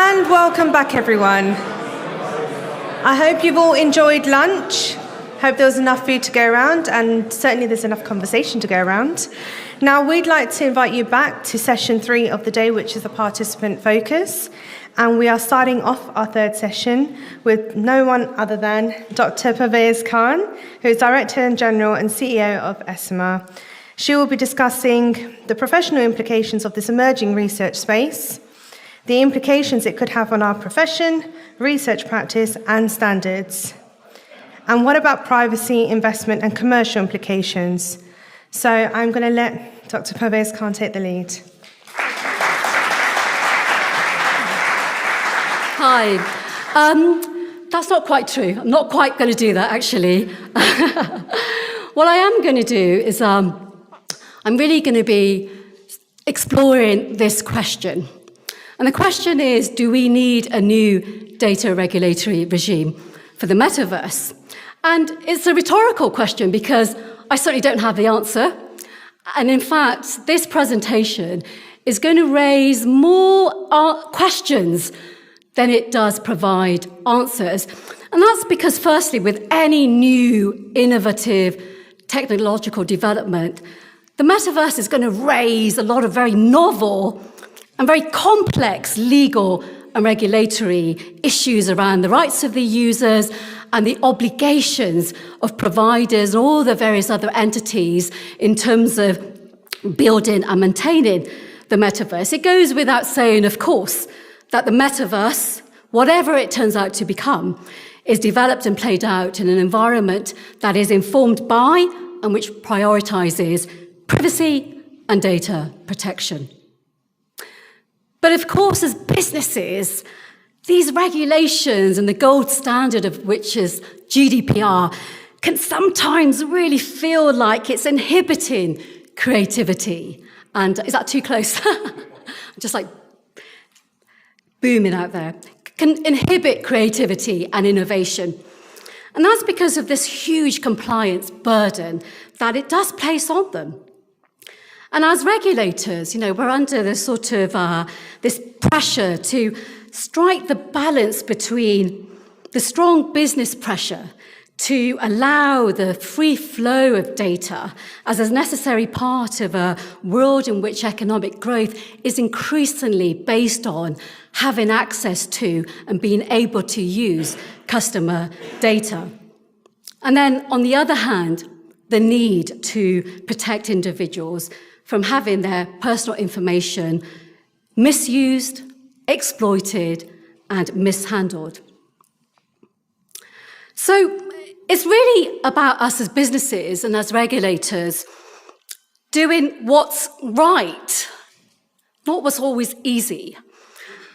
And welcome back, everyone. I hope you've all enjoyed lunch. Hope there was enough food to go around, and certainly there's enough conversation to go around. Now, we'd like to invite you back to session 3 of the day, which is the participant focus. And we are starting off our third session with no one other than Dr Parves Khan, who is Director General and CEO of ESOMAR. She will be discussing the professional implications of this emerging research space, the implications it could have on our profession, research practice, and standards. And what about privacy, investment, and commercial implications? So I'm going to let Dr. Parves Khan take the lead. Hi. That's not quite true. I'm not quite going to do that, actually. What I am going to do is I'm really going to be exploring this question. And the question is, do we need a new data regulatory regime for the metaverse? And it's a rhetorical question because I certainly don't have the answer. And in fact, this presentation is going to raise more questions than it does provide answers. And that's because, firstly, with any new innovative technological development, the metaverse is going to raise a lot of very novel and very complex legal and regulatory issues around the rights of the users and the obligations of providers and all the various other entities in terms of building and maintaining the metaverse. It goes without saying, of course, that the metaverse, whatever it turns out to become, is developed and played out in an environment that is informed by and which prioritizes privacy and data protection. But of course, as businesses, these regulations and the gold standard of which is GDPR can sometimes really feel like it's inhibiting creativity. And is that too close? Just like booming out there. Can inhibit creativity and innovation. And that's because of this huge compliance burden that it does place on them. And as regulators, we're under this sort of this pressure to strike the balance between the strong business pressure to allow the free flow of data as a necessary part of a world in which economic growth is increasingly based on having access to and being able to use customer data. And then, on the other hand, the need to protect individuals from having their personal information misused, exploited, and mishandled. So it's really about us as businesses and as regulators doing what's right, not what's always easy.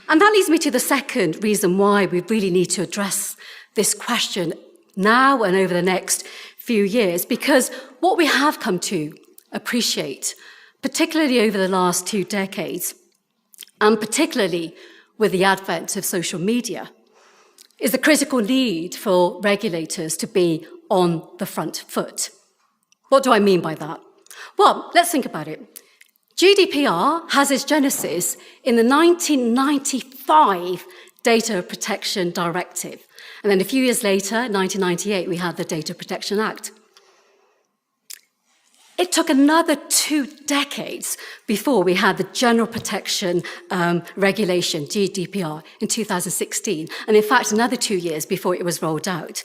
And that leads me to the second reason why we really need to address this question now and over the next few years, because what we have come to appreciate, particularly over the last 2 decades, and particularly with the advent of social media, is the critical need for regulators to be on the front foot. What do I mean by that? Well, let's think about it. GDPR has its genesis in the 1995 Data Protection Directive. And then a few years later, 1998, we had the Data Protection Act. It took another 2 decades before we had the General Protection Regulation, GDPR, in 2016, and in fact, another 2 years before it was rolled out.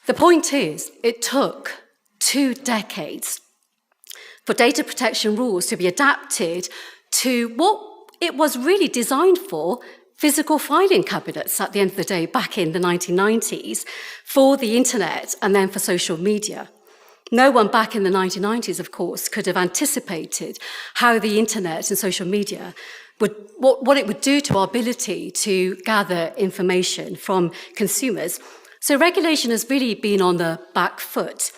The point is, it took 2 decades for data protection rules to be adapted to what it was really designed for, physical filing cabinets at the end of the day, back in the 1990s, for the internet and then for social media. No one back in the 1990s, of course, could have anticipated how the internet and social media what it would do to our ability to gather information from consumers. So regulation has really been on the back foot,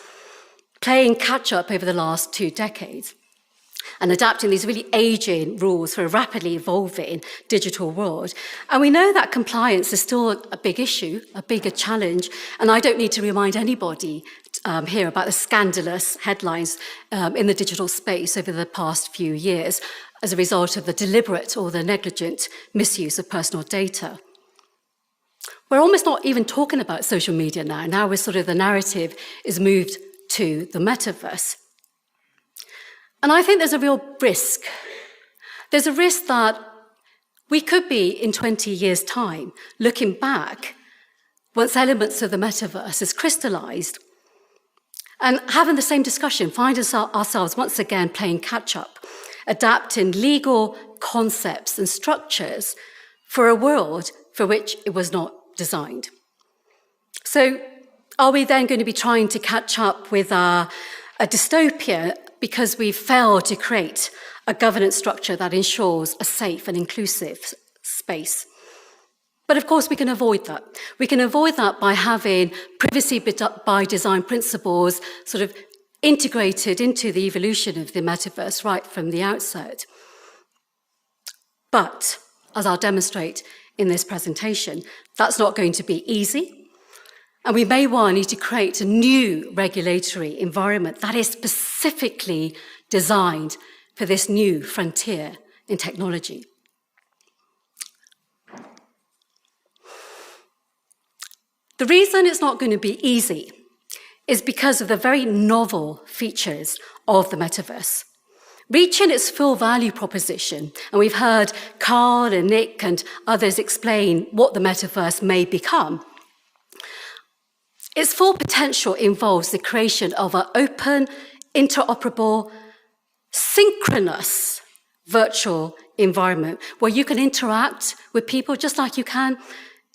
playing catch-up over the last 2 decades. and adapting these really aging rules for a rapidly evolving digital world. And we know that compliance is still a big issue, a bigger challenge, and I don't need to remind anybody here about the scandalous headlines in the digital space over the past few years as a result of the deliberate or the negligent misuse of personal data. We're almost not even talking about social media now. Now we're sort of, the narrative is moved to the metaverse. And I think there's a real risk. There's a risk that we could be, in 20 years' time, looking back, once elements of the metaverse is crystallized, and having the same discussion, find ourselves once again playing catch-up, adapting legal concepts and structures for a world for which it was not designed. So are we then going to be trying to catch up with a dystopia because we've failed to create a governance structure that ensures a safe and inclusive space? But of course, we can avoid that. We can avoid that by having privacy by design principles sort of integrated into the evolution of the metaverse right from the outset. But, as I'll demonstrate in this presentation, that's not going to be easy. And we may well need to create a new regulatory environment that is specifically designed for this new frontier in technology. The reason it's not going to be easy is because of the very novel features of the metaverse. Reaching its full value proposition, and we've heard Carl and Nick and others explain what the metaverse may become. Its full potential involves the creation of an open, interoperable, synchronous virtual environment where you can interact with people just like you can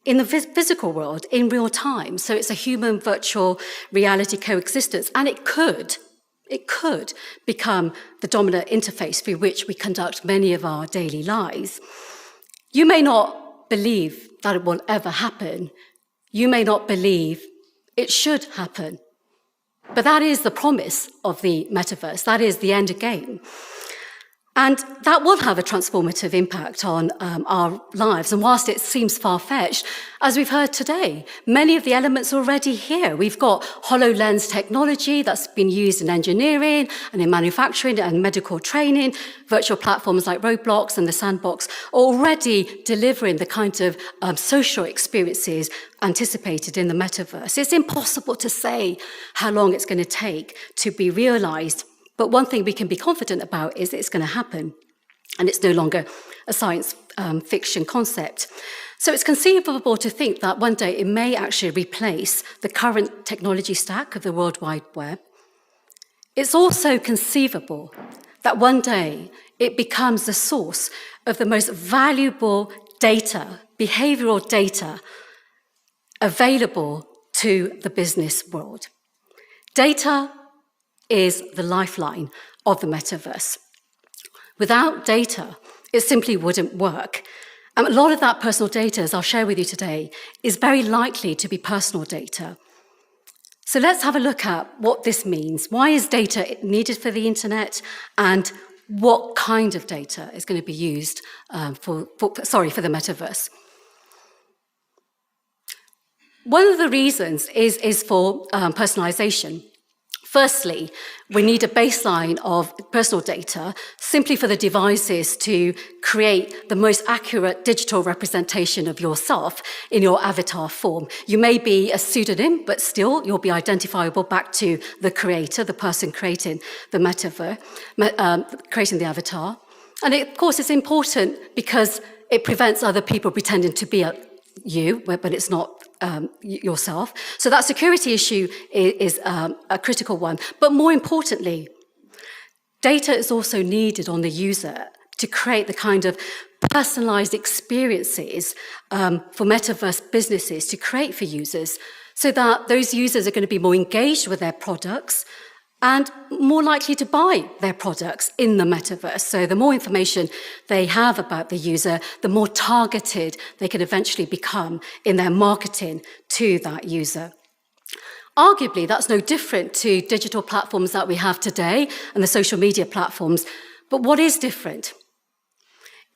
in the physical world in real time. So it's a human virtual reality coexistence, and it could become the dominant interface through which we conduct many of our daily lives. You may not believe that it will ever happen. You may not believe it should happen. But that is the promise of the metaverse. That is the end game. And that will have a transformative impact on our lives. And whilst it seems far-fetched, as we've heard today, many of the elements are already here. We've got HoloLens technology that's been used in engineering and in manufacturing and medical training. Virtual platforms like Roblox and the Sandbox are already delivering the kind of social experiences anticipated in the metaverse. It's impossible to say how long it's going to take to be realized. But one thing we can be confident about is it's going to happen, and it's no longer a science fiction concept. So it's conceivable to think that one day it may actually replace the current technology stack of the World Wide Web. It's also conceivable that one day it becomes the source of the most valuable data, behavioral data, available to the business world. Data is the lifeline of the metaverse. Without data, it simply wouldn't work. And a lot of that personal data, as I'll share with you today, is very likely to be personal data. So let's have a look at what this means. Why is data needed for the internet, and what kind of data is going to be used for the metaverse? One of the reasons is for personalization. Firstly, we need a baseline of personal data simply for the devices to create the most accurate digital representation of yourself in your avatar form. You may be a pseudonym, but still you'll be identifiable back to the creator, the person creating the metaverse, creating the avatar. And of course, it's important because it prevents other people pretending to be you, but it's not yourself. So that security issue is a critical one. But more importantly, data is also needed on the user to create the kind of personalized experiences for metaverse businesses to create for users, so that those users are going to be more engaged with their products and more likely to buy their products in the metaverse. So the more information they have about the user, the more targeted they can eventually become in their marketing to that user. Arguably, that's no different to digital platforms that we have today and the social media platforms, But what is different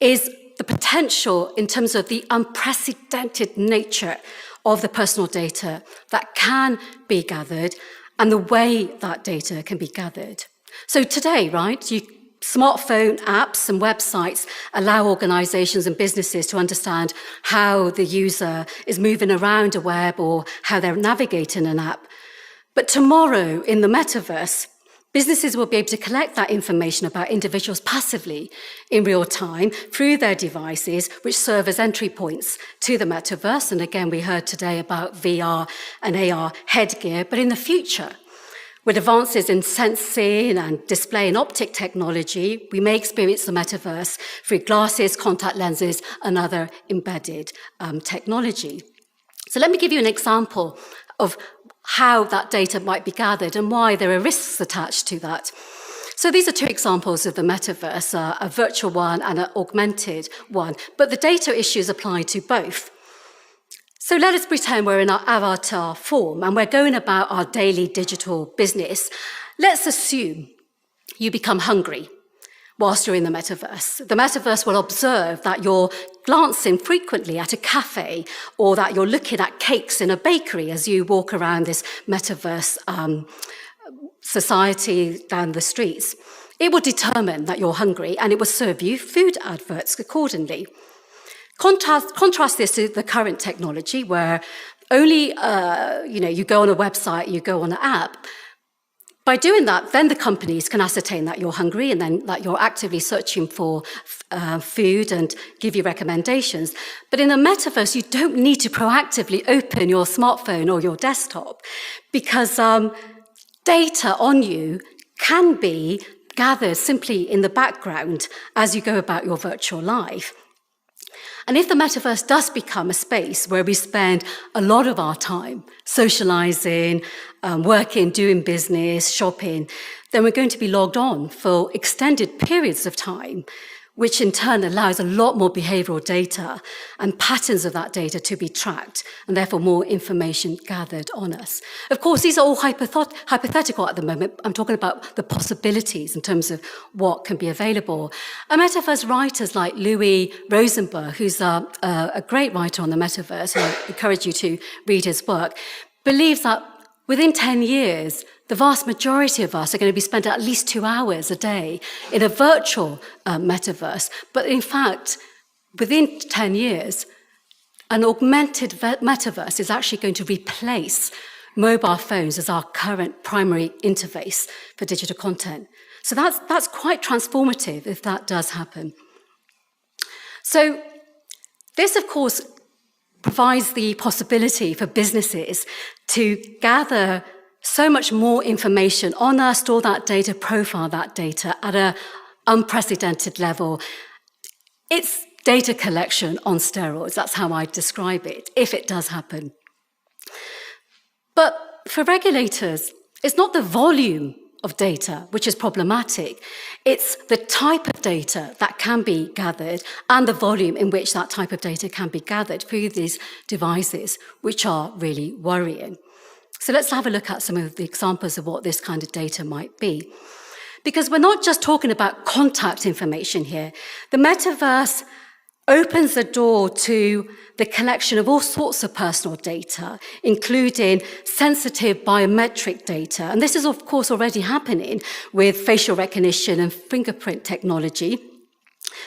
is the potential in terms of the unprecedented nature of the personal data that can be gathered and the way that data can be gathered. So today, right, smartphone apps and websites allow organizations and businesses to understand how the user is moving around a web or how they're navigating an app. But tomorrow, in the metaverse, businesses will be able to collect that information about individuals passively in real time through their devices, which serve as entry points to the metaverse. And again, we heard today about VR and AR headgear, but in the future, with advances in sensing and display and optic technology, we may experience the metaverse through glasses, contact lenses, and other embedded technology. So let me give you an example of how that data might be gathered and why there are risks attached to that. So these are two examples of the metaverse, a virtual one and an augmented one, but the data issues apply to both. So let us pretend we're in our avatar form and we're going about our daily digital business. Let's assume you become hungry whilst you're in the metaverse. The metaverse will observe that you're glancing frequently at a cafe or that you're looking at cakes in a bakery as you walk around this metaverse society down the streets. It will determine that you're hungry and it will serve you food adverts accordingly. Contrast this to the current technology where only, you go on a website, you go on an app. By doing that, then the companies can ascertain that you're hungry and then that you're actively searching for food and give you recommendations. But in the metaverse, you don't need to proactively open your smartphone or your desktop because data on you can be gathered simply in the background as you go about your virtual life. And if the metaverse does become a space where we spend a lot of our time socializing, working, doing business, shopping, then we're going to be logged on for extended periods of time, which in turn allows a lot more behavioral data and patterns of that data to be tracked, and therefore more information gathered on us. Of course, these are all hypothetical at the moment. I'm talking about the possibilities in terms of what can be available. And metaverse writers like Louis Rosenberg, who's a great writer on the metaverse, and I encourage you to read his work, believes that within 10 years, the vast majority of us are going to be spending at least 2 hours a day in a virtual metaverse. But in fact, within 10 years, an augmented metaverse is actually going to replace mobile phones as our current primary interface for digital content. So that's quite transformative if that does happen. So this, of course, provides the possibility for businesses to gather so much more information on us, store that data, profile that data at an unprecedented level. It's data collection on steroids. That's how I describe it, if it does happen. But for regulators, it's not the volume of data which is problematic. It's the type of data that can be gathered and the volume in which that type of data can be gathered through these devices, which are really worrying. So let's have a look at some of the examples of what this kind of data might be. Because we're not just talking about contact information here. The metaverse opens the door to the collection of all sorts of personal data, including sensitive biometric data. And this is, of course, already happening with facial recognition and fingerprint technology,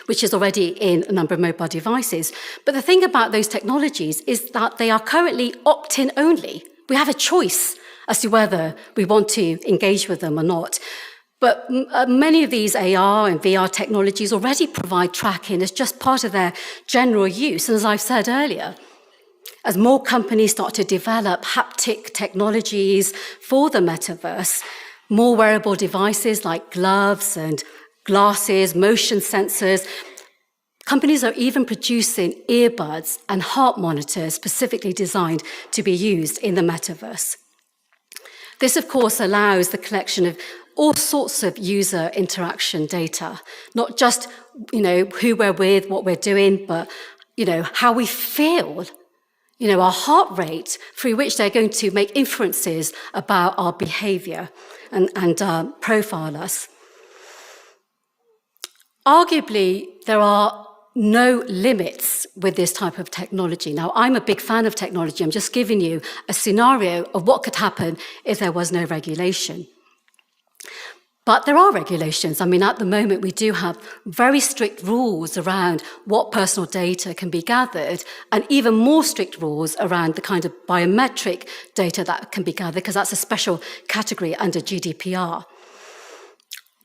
which is already in a number of mobile devices. But the thing about those technologies is that they are currently opt-in only. We have a choice as to whether we want to engage with them or not. But many of these AR and VR technologies already provide tracking as just part of their general use. And as I've said earlier, as more companies start to develop haptic technologies for the metaverse, more wearable devices like gloves and glasses, motion sensors, companies are even producing earbuds and heart monitors specifically designed to be used in the metaverse. This, of course, allows the collection of all sorts of user interaction data, not just, who we're with, what we're doing, but, how we feel, our heart rate, through which they're going to make inferences about our behavior and profile us. Arguably, there are no limits with this type of technology. Now, I'm a big fan of technology. I'm just giving you a scenario of what could happen if there was no regulation. But there are regulations. I mean, at the moment, we do have very strict rules around what personal data can be gathered, and even more strict rules around the kind of biometric data that can be gathered, because that's a special category under GDPR.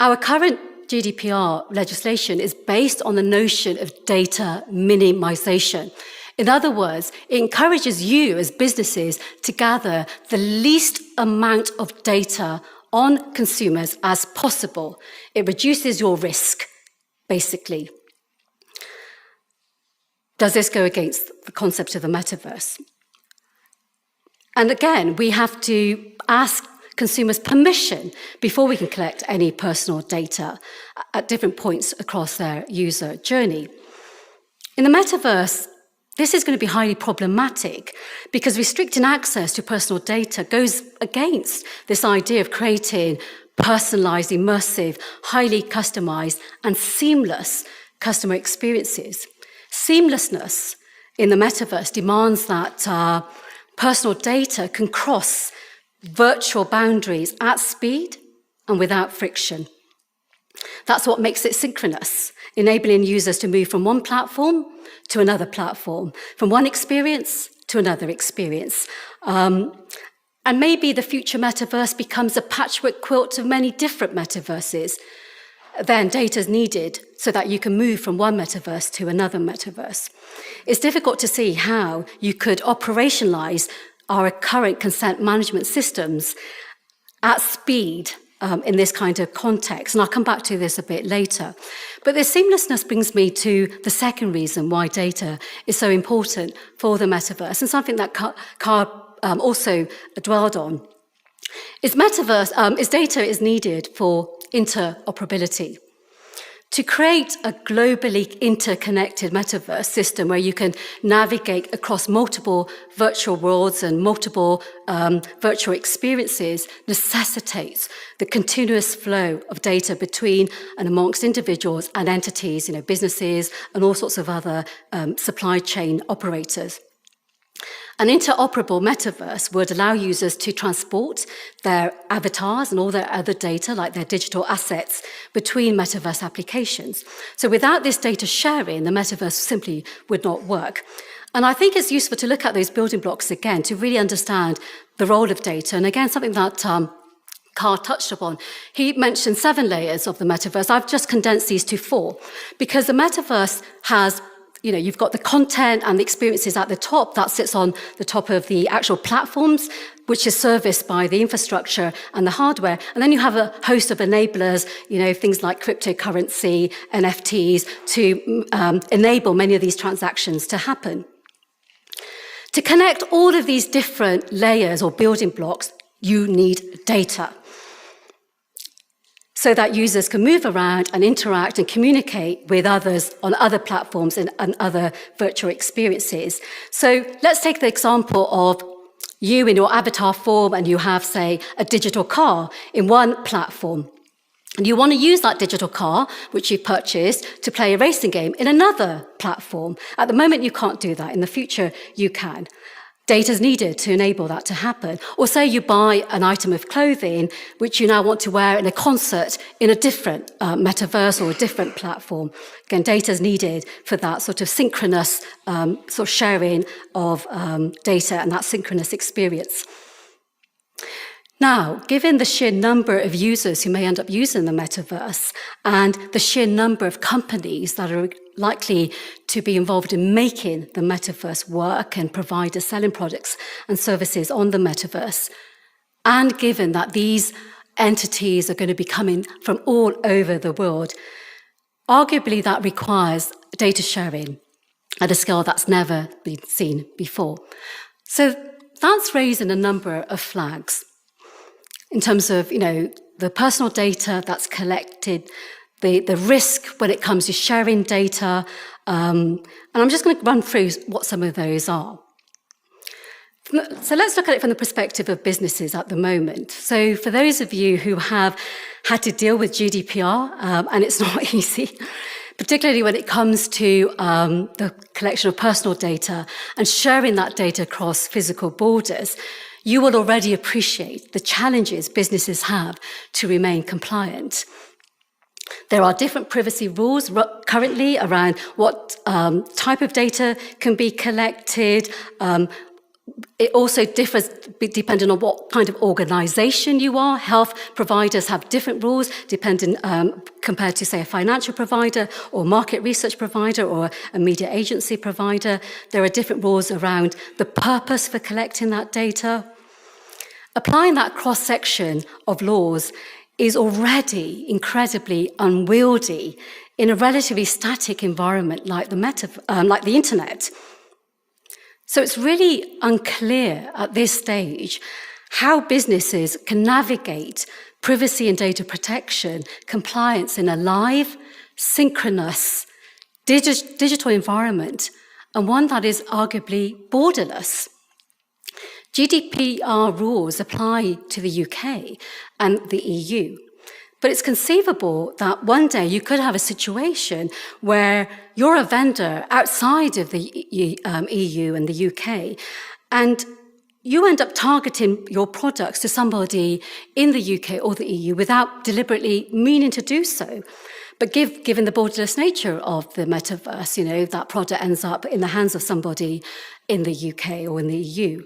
Our current GDPR legislation is based on the notion of data minimization. In other words, it encourages you as businesses to gather the least amount of data on consumers as possible. It reduces your risk, basically. Does this go against the concept of the metaverse? And again, we have to ask consumers permission before we can collect any personal data at different points across their user journey. In the metaverse, this is going to be highly problematic because restricting access to personal data goes against this idea of creating personalized, immersive, highly customized, and seamless customer experiences. Seamlessness in the metaverse demands that personal data can cross virtual boundaries at speed and without friction. That's what makes it synchronous, enabling users to move from one platform to another platform, from one experience to another experience. And maybe the future metaverse becomes a patchwork quilt of many different metaverses. Then data is needed so that you can move from one metaverse to another metaverse. It's difficult to see how you could operationalize our current consent management systems at speed in this kind of context. And I'll come back to this a bit later. But this seamlessness brings me to the second reason why data is so important for the metaverse, and something that Carl also dwelled on. Is data is needed for interoperability. To create a globally interconnected metaverse system where you can navigate across multiple virtual worlds and multiple virtual experiences necessitates the continuous flow of data between and amongst individuals and entities, businesses and all sorts of other supply chain operators. An interoperable metaverse would allow users to transport their avatars and all their other data, like their digital assets, between metaverse applications. So without this data sharing, the metaverse simply would not work. And I think it's useful to look at those building blocks again to really understand the role of data. And again, something that Carl touched upon. He mentioned 7 layers of the metaverse. I've just condensed these to 4, because the metaverse has you've got the content and the experiences at the top. That sits on the top of the actual platforms, which is serviced by the infrastructure and the hardware. And then you have a host of enablers, things like cryptocurrency, NFTs, to enable many of these transactions to happen. To connect all of these different layers or building blocks, you need data, so that users can move around and interact and communicate with others on other platforms and other virtual experiences. So let's take the example of you in your avatar form, and you have, say, a digital car in one platform. And you want to use that digital car, which you've purchased, to play a racing game in another platform. At the moment, you can't do that. In the future, you can. Data is needed to enable that to happen. Or say you buy an item of clothing which you now want to wear in a concert in a different metaverse or a different platform. Again, data is needed for that sort of synchronous sort of sharing of data and that synchronous experience. Now, given the sheer number of users who may end up using the metaverse and the sheer number of companies that are likely to be involved in making the metaverse work and provide selling products and services on the metaverse, and given that these entities are going to be coming from all over the world, arguably that requires data sharing at a scale that's never been seen before. So that's raising a number of flags in terms of, the personal data that's collected, the risk when it comes to sharing data, and I'm just going to run through what some of those are. So let's look at it from the perspective of businesses at the moment. So for those of you who have had to deal with GDPR, and it's not easy, particularly when it comes to the collection of personal data and sharing that data across physical borders, you will already appreciate the challenges businesses have to remain compliant. There are different privacy rules currently around what type of data can be collected. It also differs depending on what kind of organization you are. Health providers have different rules depending compared to, say, a financial provider or market research provider or a media agency provider. There are different rules around the purpose for collecting that data. Applying that cross-section of laws is already incredibly unwieldy in a relatively static environment like the internet. So it's really unclear at this stage how businesses can navigate privacy and data protection compliance in a live, synchronous, digital environment, and one that is arguably borderless. GDPR rules apply to the UK and the EU, but it's conceivable that one day you could have a situation where you're a vendor outside of the EU and the UK, and you end up targeting your products to somebody in the UK or the EU without deliberately meaning to do so. But given the borderless nature of the metaverse, that product ends up in the hands of somebody in the UK or in the EU.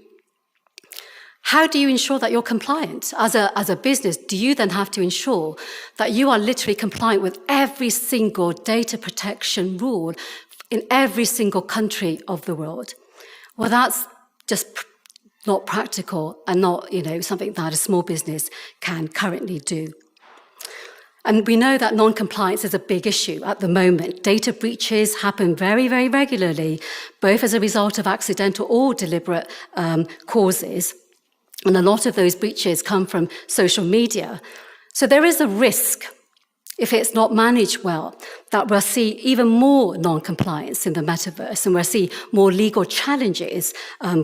How do you ensure that you're compliant? As a business, do you then have to ensure that you are literally compliant with every single data protection rule in every single country of the world? Well, that's just not practical and not, something that a small business can currently do. And we know that non-compliance is a big issue at the moment. Data breaches happen very, very regularly, both as a result of accidental or deliberate causes. And a lot of those breaches come from social media. So there is a risk, if it's not managed well, that we'll see even more non-compliance in the metaverse, and we'll see more legal challenges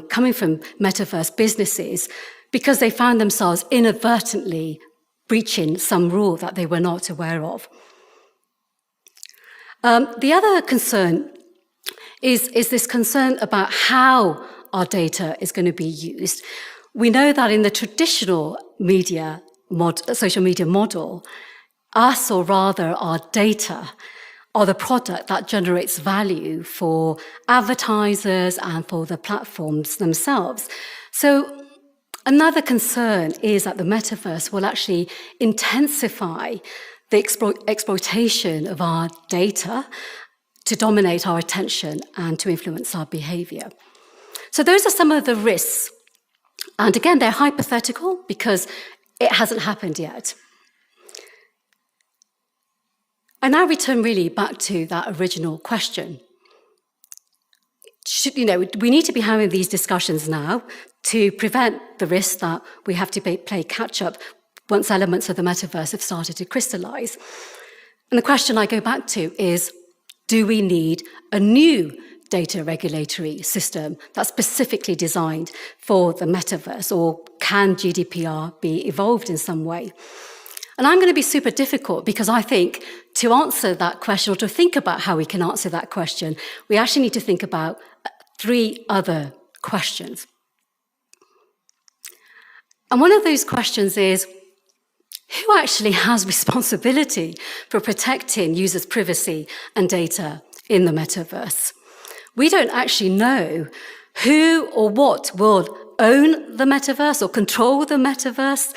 coming from metaverse businesses because they found themselves inadvertently breaching some rule that they were not aware of. The other concern is this concern about how our data is going to be used. We know that in the traditional social media model, us, or rather our data, are the product that generates value for advertisers and for the platforms themselves. So another concern is that the metaverse will actually intensify the exploitation of our data to dominate our attention and to influence our behavior. So those are some of the risks. And again, they're hypothetical because it hasn't happened yet. I now return really back to that original question. We need to be having these discussions now to prevent the risk that we have to play catch-up once elements of the metaverse have started to crystallize. And the question I go back to is, do we need a new data regulatory system that's specifically designed for the metaverse, or can GDPR be evolved in some way? And I'm going to be super difficult because I think to answer that question, or to think about how we can answer that question, we actually need to think about 3 other questions. And one of those questions is, who actually has responsibility for protecting users' privacy and data in the metaverse? We don't actually know who or what will own the metaverse or control the metaverse.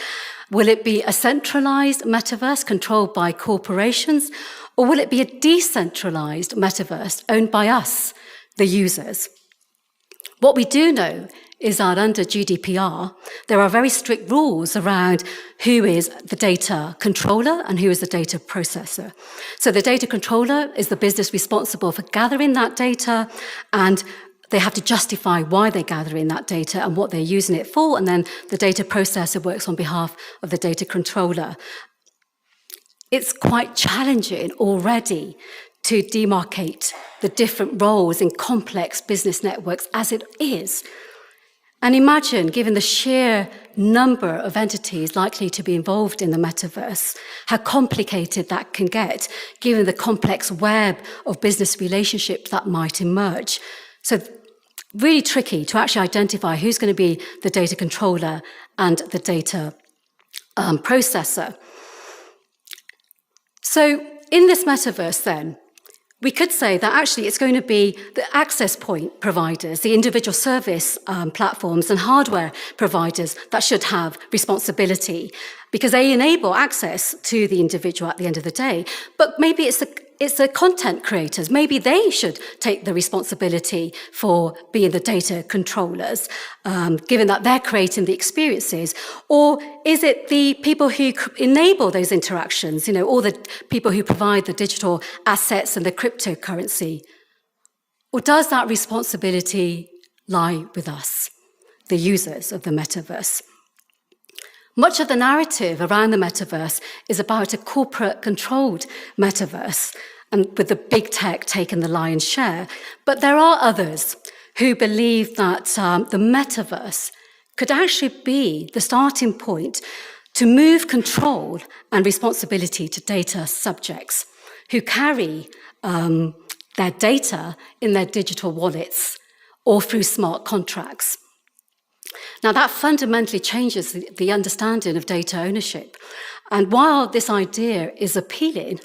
Will it be a centralized metaverse controlled by corporations, or will it be a decentralized metaverse owned by us, the users? What we do know is that under GDPR, there are very strict rules around who is the data controller and who is the data processor. So the data controller is the business responsible for gathering that data, and they have to justify why they're gathering that data and what they're using it for, and then the data processor works on behalf of the data controller. It's quite challenging already to demarcate the different roles in complex business networks as it is. And imagine, given the sheer number of entities likely to be involved in the metaverse, how complicated that can get, given the complex web of business relationships that might emerge. So really tricky to actually identify who's going to be the data controller and the data processor. So in this metaverse then, we could say that actually it's going to be the access point providers, the individual service platforms and hardware providers that should have responsibility, because they enable access to the individual at the end of the day. But maybe it's the content creators. Maybe they should take the responsibility for being the data controllers, given that they're creating the experiences. Or is it the people who enable those interactions, all the people who provide the digital assets and the cryptocurrency? Or does that responsibility lie with us, the users of the metaverse? Much of the narrative around the metaverse is about a corporate-controlled metaverse, and with the big tech taking the lion's share. But there are others who believe that the metaverse could actually be the starting point to move control and responsibility to data subjects who carry their data in their digital wallets or through smart contracts. Now, that fundamentally changes the understanding of data ownership. And while this idea is appealing,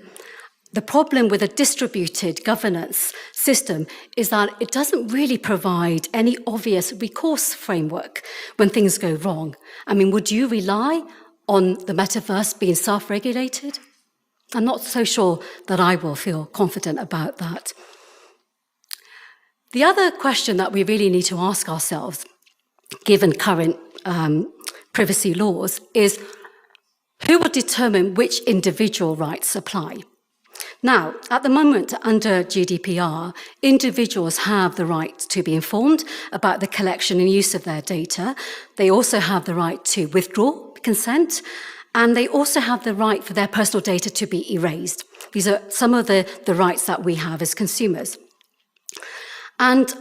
the problem with a distributed governance system is that it doesn't really provide any obvious recourse framework when things go wrong. I mean, would you rely on the metaverse being self-regulated? I'm not so sure that I will feel confident about that. The other question that we really need to ask ourselves, given current privacy laws, is who will determine which individual rights apply? Now, at the moment, under GDPR, individuals have the right to be informed about the collection and use of their data. They also have the right to withdraw consent, and they also have the right for their personal data to be erased. These are some of the rights that we have as consumers. And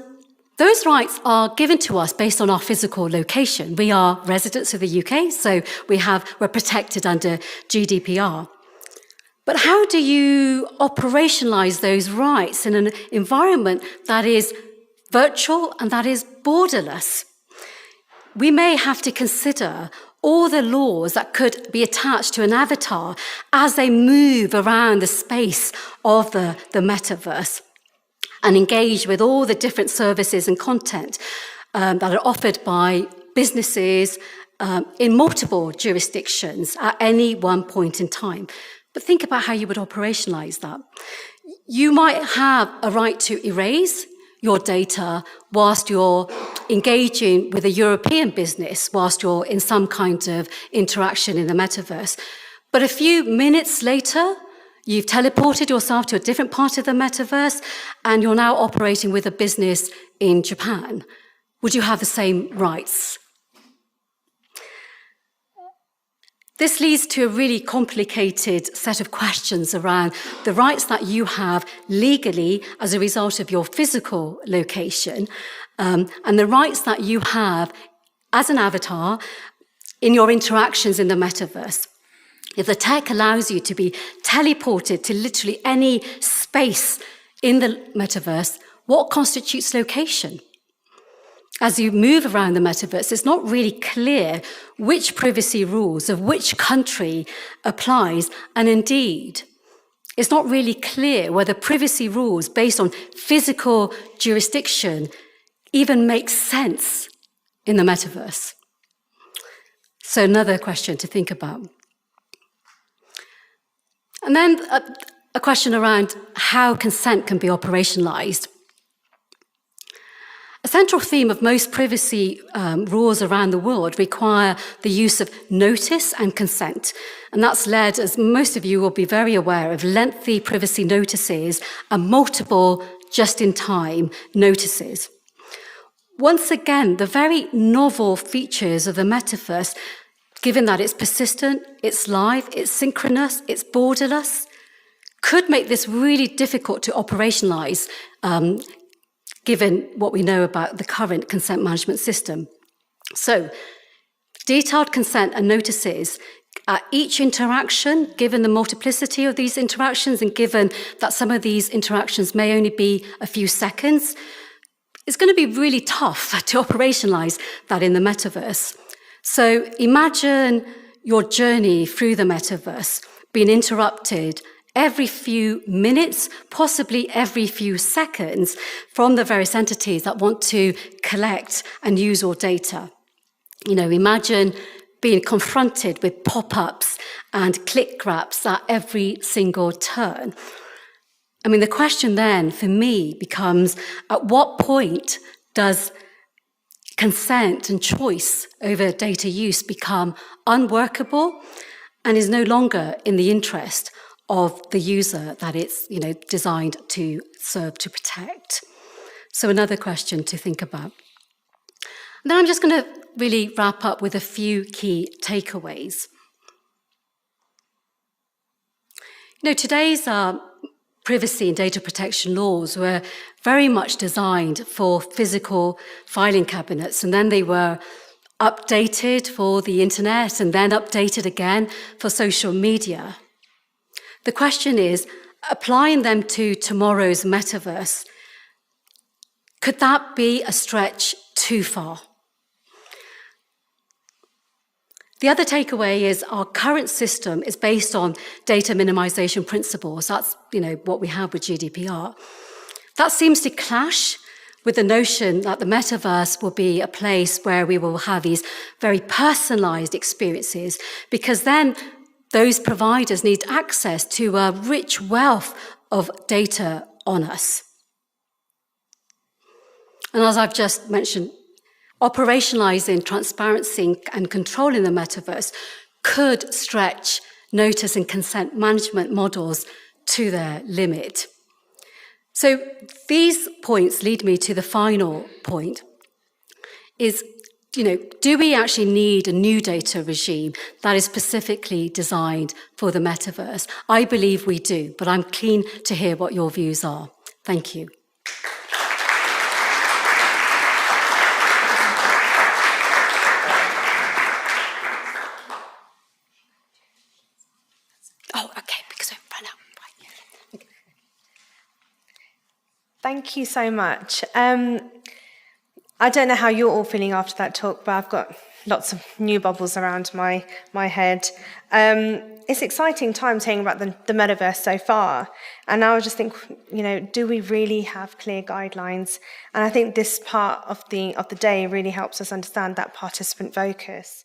those rights are given to us based on our physical location. We are residents of the UK, so we're protected under GDPR. But how do you operationalize those rights in an environment that is virtual and that is borderless? We may have to consider all the laws that could be attached to an avatar as they move around the space of the metaverse and engage with all the different services and content that are offered by businesses in multiple jurisdictions at any one point in time. But think about how you would operationalize that. You might have a right to erase your data whilst you're engaging with a European business, whilst you're in some kind of interaction in the metaverse. But a few minutes later, you've teleported yourself to a different part of the metaverse and you're now operating with a business in Japan. Would you have the same rights? This leads to a really complicated set of questions around the rights that you have legally as a result of your physical location, and the rights that you have as an avatar in your interactions in the metaverse. If the tech allows you to be teleported to literally any space in the metaverse, what constitutes location? As you move around the metaverse, it's not really clear which privacy rules of which country applies, and indeed, it's not really clear whether privacy rules based on physical jurisdiction even make sense in the metaverse. So another question to think about. And then a question around how consent can be operationalized. A central theme of most privacy rules around the world require the use of notice and consent. And that's led, as most of you will be very aware, of lengthy privacy notices and multiple just-in-time notices. Once again, the very novel features of the metaverse, given that it's persistent, it's live, it's synchronous, it's borderless, could make this really difficult to operationalize, given what we know about the current consent management system. So, detailed consent and notices at each interaction, given the multiplicity of these interactions and given that some of these interactions may only be a few seconds, it's going to be really tough to operationalize that in the metaverse. So imagine your journey through the metaverse being interrupted every few minutes, possibly every few seconds, from the various entities that want to collect and use your data. Imagine being confronted with pop-ups and click wraps at every single turn. The question then for me becomes, at what point does consent and choice over data use become unworkable and is no longer in the interest of the user that it's designed to serve to protect? So another question to think about. And then I'm just going to really wrap up with a few key takeaways. Today's privacy and data protection laws were very much designed for physical filing cabinets, and then they were updated for the internet and then updated again for social media. The question is, applying them to tomorrow's metaverse, could that be a stretch too far? The other takeaway is our current system is based on data minimization principles. That's, what we have with GDPR. That seems to clash with the notion that the metaverse will be a place where we will have these very personalized experiences, because then those providers need access to a rich wealth of data on us. And as I've just mentioned, operationalizing transparency and control in the metaverse could stretch notice and consent management models to their limit. So these points lead me to the final point, is, do we actually need a new data regime that is specifically designed for the metaverse? I believe we do, but I'm keen to hear what your views are. Thank you. Thank you so much. I don't know how you're all feeling after that talk, but I've got lots of new bubbles around my head. It's exciting times hearing about the metaverse so far. And now I just think, do we really have clear guidelines? And I think this part of the day really helps us understand that participant focus.